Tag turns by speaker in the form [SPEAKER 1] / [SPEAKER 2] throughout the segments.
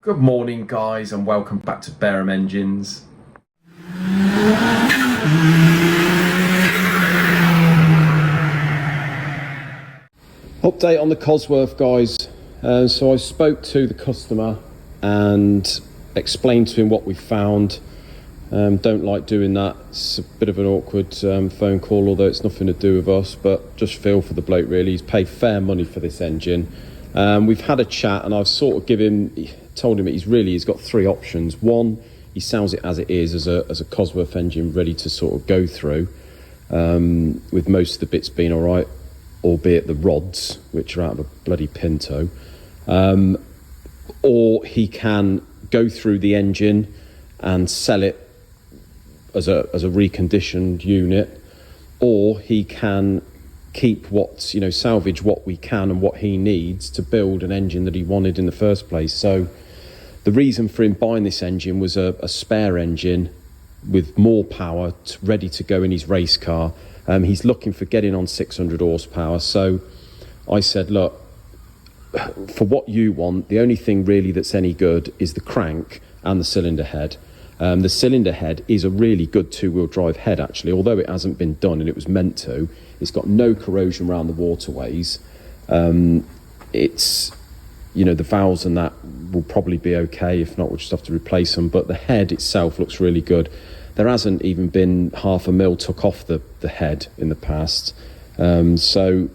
[SPEAKER 1] Good morning guys and welcome back to Bareham Engines. Update on the Cosworth guys. So I spoke to the customer and explained to him what we found. Don't like doing that, it's a bit of an awkward phone call, although it's nothing to do with us, but just feel for the bloke really. He's paid fair money for this engine. We've had a chat and I've sort of told him he's got three options. One, he sells it as it is, as a Cosworth engine ready to sort of go through, with most of the bits being all right, albeit the rods, which are out of a bloody Pinto. Or he can go through the engine and sell it as a reconditioned unit, or he can keep salvage what we can and what he needs to build an engine that he wanted in the first place. So the reason for him buying this engine was a spare engine with more power ready to go in his race car. He's looking for getting on 600 horsepower. So I said, look, for what you want, the only thing really that's any good is the crank and the cylinder head. The cylinder head is a really good two-wheel drive head actually, although it hasn't been done and it was meant to. It's got no corrosion around the waterways. It's, the valves and that will probably be okay. If not, we'll just have to replace them. But the head itself looks really good. There hasn't even been half a mil took off the head in the past. So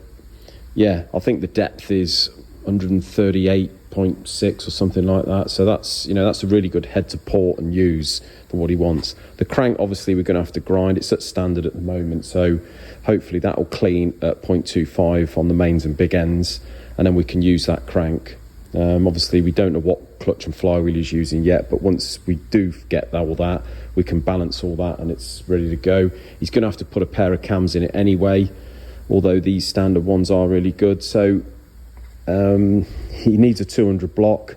[SPEAKER 1] yeah, I think the depth is 138.6 or something like that. So that's a really good head to port and use for what he wants. The crank, obviously, we're going to have to grind. It's at standard at the moment, so hopefully that will clean at 0.25 on the mains and big ends, and then we can use that crank. Obviously, we don't know what clutch and flywheel he's using yet, but once we do get all that, we can balance all that and it's ready to go. He's going to have to put a pair of cams in it anyway, although these standard ones are really good. So he needs a 200 block.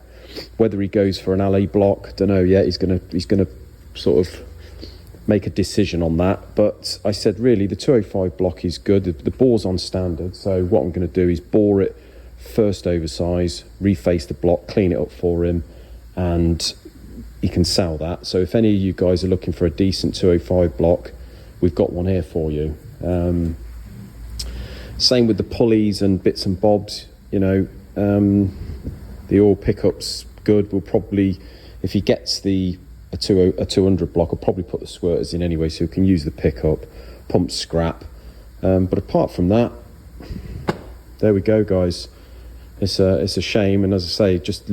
[SPEAKER 1] Whether he goes for an alley block, don't know yet. He's gonna sort of make a decision on that. But I said really the 205 block is good. The bore's on standard, so what I'm going to do is bore it first oversize, reface the block, clean it up for him, and he can sell that. So if any of you guys are looking for a decent 205 block, we've got one here for you. Same with the pulleys and bits and bobs. The oil pickup's good. We'll probably, if he gets a 200 block, I'll probably put the squirters in anyway, so we can use the pickup, pump scrap. But apart from that, there we go, guys. It's a shame, and as I say, just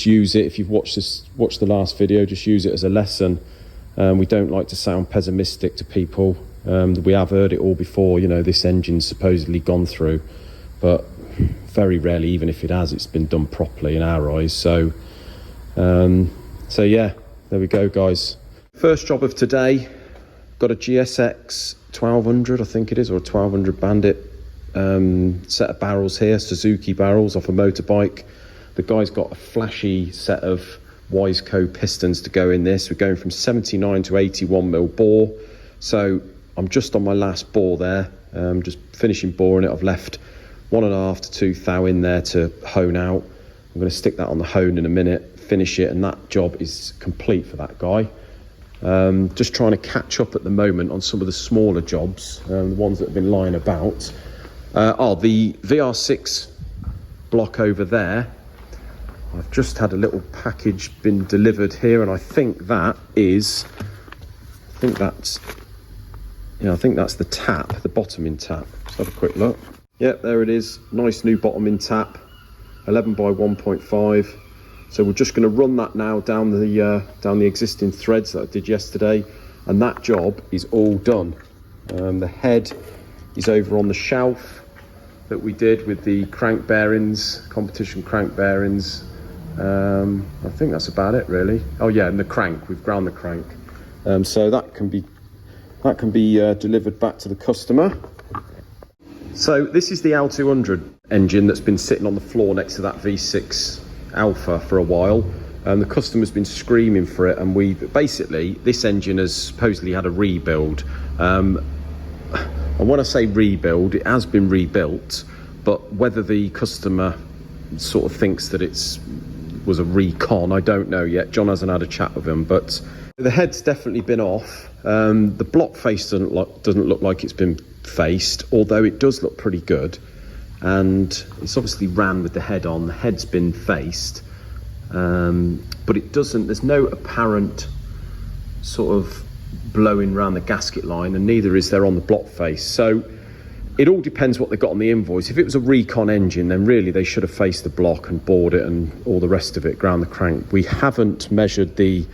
[SPEAKER 1] use it. If you've watched the last video, just use it as a lesson. We don't like to sound pessimistic to people. We have heard it all before. This engine's supposedly gone through, but very rarely, even if it has, it's been done properly in our eyes. So yeah, there we go, guys. First job of today, got a GSX 1200, I think it is, or a 1200 Bandit set of barrels here, Suzuki barrels off a motorbike. The guy's got a flashy set of Wiseco pistons to go in this. We're going from 79 to 81 mil bore. So I'm just on my last bore there, just finishing boring it. I've left 1.5 to 2 thou in there to hone out. I'm going to stick that on the hone in a minute, finish it, and that job is complete for that guy. Just trying to catch up at the moment on some of the smaller jobs, the ones that have been lying about. The VR6 block over there, I've just had a little package been delivered here, and I think that's the tap, the bottoming tap. Let's have a quick look. Yep, there it is. Nice new bottoming tap, 11 by 1.5. So we're just going to run that now down the existing threads that I did yesterday, and that job is all done. The head is over on the shelf that we did with the crank bearings, competition crank bearings. I think that's about it really. Oh yeah, and the crank, we've ground the crank. So that can be delivered back to the customer. So this is the L200 engine that's been sitting on the floor next to that V6 Alpha for a while. The customer's been screaming for it, and this engine has supposedly had a rebuild. And when I say rebuild, it has been rebuilt, but whether the customer sort of thinks that it's was a recon. I don't know yet. John hasn't had a chat with him, but the head's definitely been off. The block face doesn't look like it's been faced, although it does look pretty good. And it's obviously ran with the head on. The head's been faced, but it doesn't. There's no apparent sort of blowing around the gasket line, and neither is there on the block face. So it all depends what they got on the invoice. If it was a recon engine, then really they should have faced the block and bored it and all the rest of it, ground the crank. We haven't measured the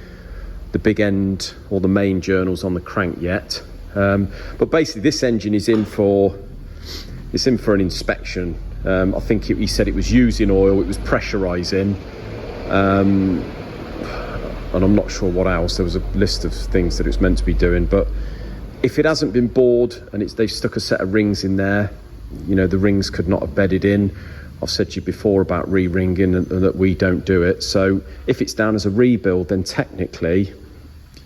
[SPEAKER 1] big end or the main journals on the crank yet, but basically this engine is in for an inspection. I think he said it was using oil, it was pressurising, and I'm not sure what else. There was a list of things that it was meant to be doing, but if it hasn't been bored and they've stuck a set of rings in there, you know, the rings could not have bedded in. I've said to you before about re-ringing and that we don't do it. So if it's down as a rebuild, then technically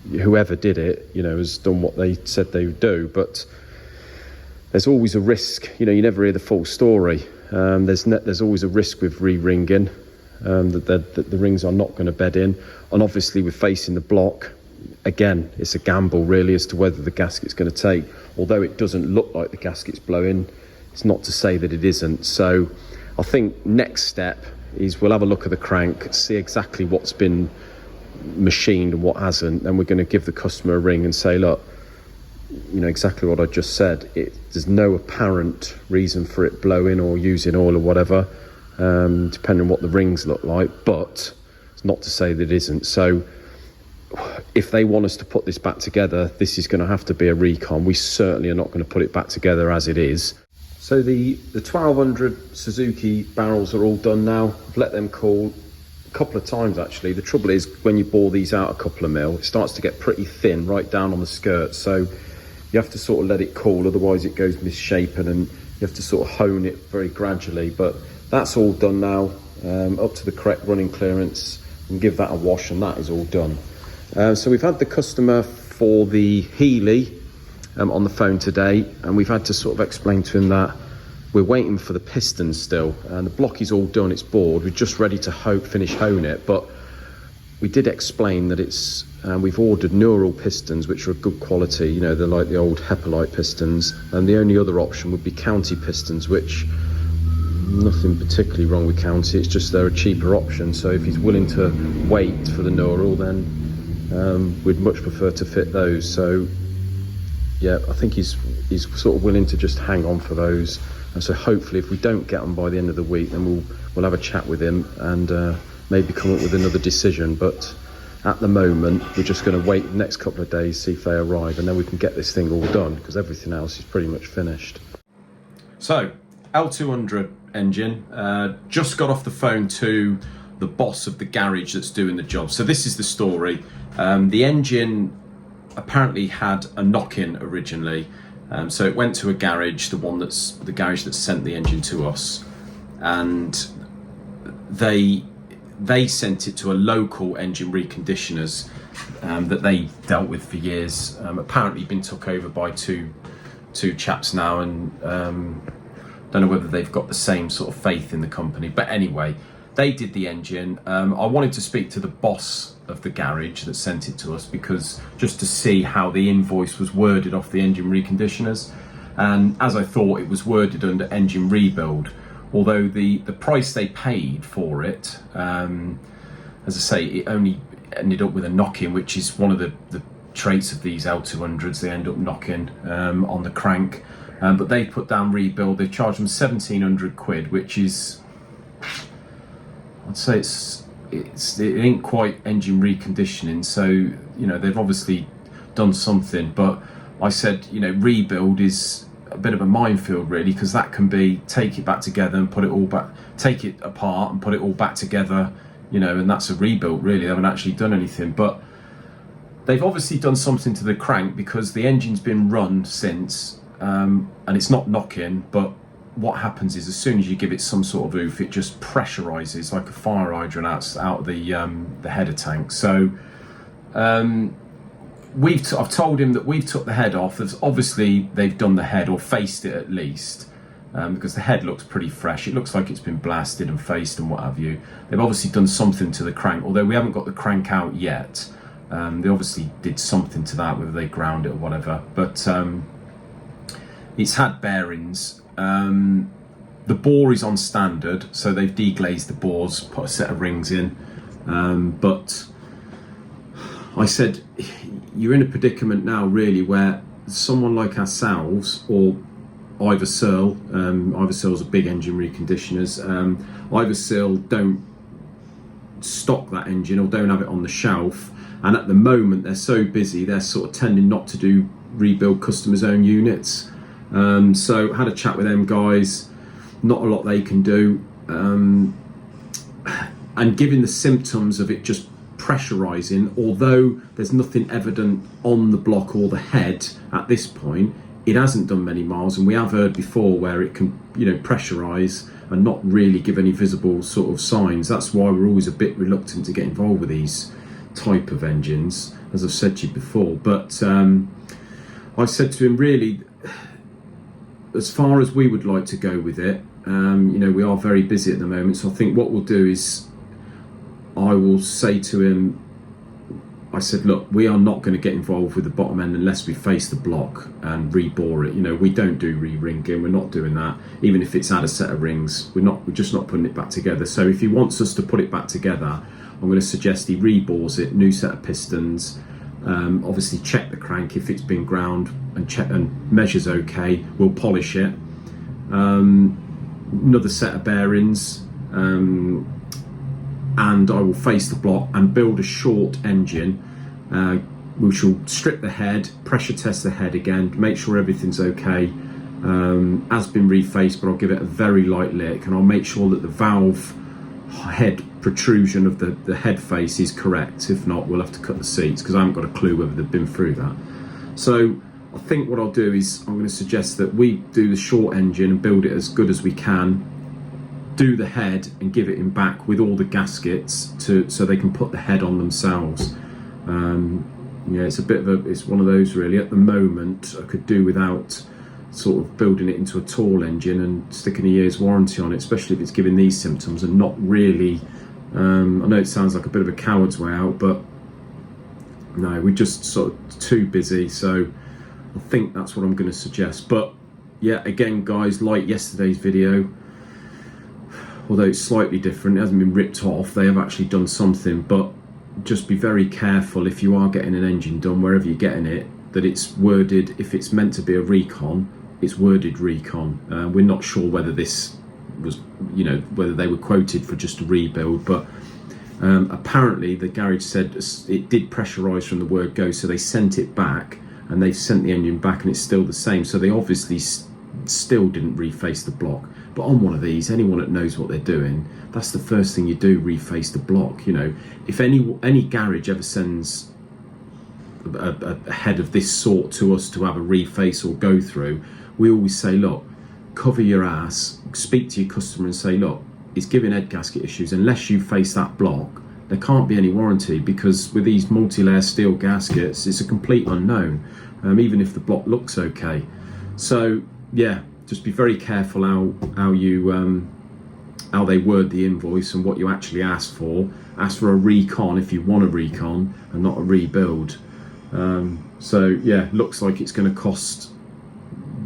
[SPEAKER 1] whoever did it, you know, has done what they said they would do. But there's always a risk, you know, you never hear the full story. There's always a risk with re-ringing, that the rings are not going to bed in. And obviously with facing the block, again, it's a gamble really as to whether the gasket's going to take. Although it doesn't look like the gasket's blowing, it's not to say that it isn't. So I think next step is we'll have a look at the crank, see exactly what's been machined and what hasn't, and we're going to give the customer a ring and say, look, you know, exactly what I just said. There's no apparent reason for it blowing or using oil or whatever, depending on what the rings look like, but it's not to say that it isn't. So if they want us to put this back together, this is going to have to be a recon. We certainly are not going to put it back together as it is. So the 1200 Suzuki barrels are all done now. I've let them cool a couple of times actually. The trouble is when you bore these out a couple of mil, it starts to get pretty thin right down on the skirt. So you have to sort of let it cool, otherwise it goes misshapen, and you have to sort of hone it very gradually. But that's all done now, up to the correct running clearance, and give that a wash, and that is all done. So we've had the customer for the Healy on the phone today, and we've had to sort of explain to him that we're waiting for the pistons still, and the block is all done, it's bored, we're just ready to finish hone it. But we did explain that it's we've ordered neural pistons, which are of good quality, you know, they're like the old Healy pistons, and the only other option would be county pistons, which nothing particularly wrong with county, it's just they're a cheaper option. So if he's willing to wait for the neural, then we'd much prefer to fit those. So yeah, I think he's sort of willing to just hang on for those. And so hopefully if we don't get them by the end of the week, then we'll have a chat with him and maybe come up with another decision. But at the moment we're just going to wait the next couple of days, see if they arrive, and then we can get this thing all done, because everything else is pretty much finished. So L200 engine, just got off the phone to the boss of the garage that's doing the job. So this is the story. The engine apparently had a knock-in originally, so it went to a garage, the garage that sent the engine to us, and they sent it to a local engine reconditioners that they dealt with for years. Apparently been took over by two chaps now, and don't know whether they've got the same sort of faith in the company, but anyway, they did the engine. I wanted to speak to the boss of the garage that sent it to us, because just to see how the invoice was worded off the engine reconditioners, and as I thought, it was worded under engine rebuild, although the price they paid for it, as I say, it only ended up with a knock-in, which is one of the traits of these L200s. They end up knocking on the crank, but they put down rebuild. They charged them 1,700 quid, which is, I'd say it ain't quite engine reconditioning. So, you know, they've obviously done something, but I said, you know, rebuild is a bit of a minefield really, because that can be take it back together and put it all back, take it apart and put it all back together, you know, and that's a rebuild really. They haven't actually done anything, but they've obviously done something to the crank, because the engine's been run since, and it's not knocking, but what happens is as soon as you give it some sort of oof, it just pressurizes like a fire hydrant out of the header tank. So I've told him that we've took the head off. Obviously they've done the head, or faced it at least, because the head looks pretty fresh. It looks like it's been blasted and faced and what have you. They've obviously done something to the crank, although we haven't got the crank out yet. They obviously did something to that, whether they ground it or whatever, but it's had bearings. The bore is on standard, so they've deglazed the bores, put a set of rings in, but I said, you're in a predicament now really where someone like ourselves, or Ivor Searle, Ivor Searle's a big engine reconditioners, Ivor Searle don't stock that engine or don't have it on the shelf, and at the moment they're so busy they're sort of tending not to do rebuild customers' own units. So had a chat with them guys, not a lot they can do, and given the symptoms of it just pressurizing, although there's nothing evident on the block or the head at this point, it hasn't done many miles, and we have heard before where it can, you know, pressurize and not really give any visible sort of signs. That's why we're always a bit reluctant to get involved with these type of engines, as I've said to you before. But I said to him, really, as far as we would like to go with it, you know, we are very busy at the moment, so I think what we'll do is I will say to him, I said, look, we are not going to get involved with the bottom end unless we face the block and rebore it. You know, we don't do re-ringing, we're not doing that. Even if it's had a set of rings, we're just not putting it back together. So if he wants us to put it back together, I'm going to suggest he rebores it, new set of pistons, obviously check the crank if it's been ground and check and measures okay, we'll polish it, another set of bearings, and I will face the block and build a short engine. We shall strip the head, pressure test the head again, make sure everything's okay. Has been refaced, but I'll give it a very light lick, and I'll make sure that the valve head protrusion of the head face is correct. If not, we'll have to cut the seats, because I haven't got a clue whether they've been through that. So I think what I'll do is I'm going to suggest that we do the short engine and build it as good as we can, do the head and give it in back with all the gaskets so they can put the head on themselves. Yeah, it's a bit of it's one of those really. At the moment, I could do without sort of building it into a tall engine and sticking a year's warranty on it, especially if it's giving these symptoms and not really. I know it sounds like a bit of a coward's way out, but no, we're just sort of too busy. So I think that's what I'm going to suggest. But yeah, again, guys, like yesterday's video, although it's slightly different, it hasn't been ripped off, they have actually done something. But just be very careful if you are getting an engine done, wherever you're getting it, that it's worded, if it's meant to be a recon, it's worded recon. We're not sure whether this was, you know, whether they were quoted for just a rebuild, but apparently the garage said it did pressurize from the word go, so they sent it back, and they've sent the engine back and it's still the same, so they obviously still didn't reface the block. But on one of these, anyone that knows what they're doing, that's the first thing you do, reface the block. You know, if any garage ever sends a head of this sort to us to have a reface or go through, we always say, look, cover your ass, speak to your customer and say, look, it's giving head gasket issues. Unless you face that block, there can't be any warranty, because with these multi-layer steel gaskets, it's a complete unknown, even if the block looks okay. So yeah, just be very careful how they word the invoice and what you actually ask for. Ask for a recon if you want a recon and not a rebuild. So yeah, looks like it's going to cost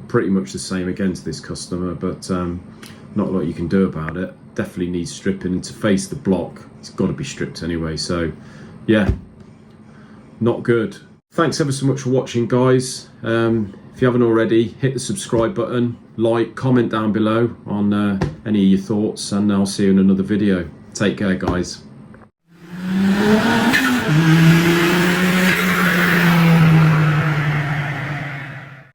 [SPEAKER 1] pretty much the same again to this customer, but not a lot you can do about it. Definitely needs stripping, and to face the block, it's got to be stripped anyway. So yeah, not good. Thanks ever so much for watching, guys. If you haven't already, hit the subscribe button, like, comment down below on any of your thoughts, and I'll see you in another video. Take care, guys.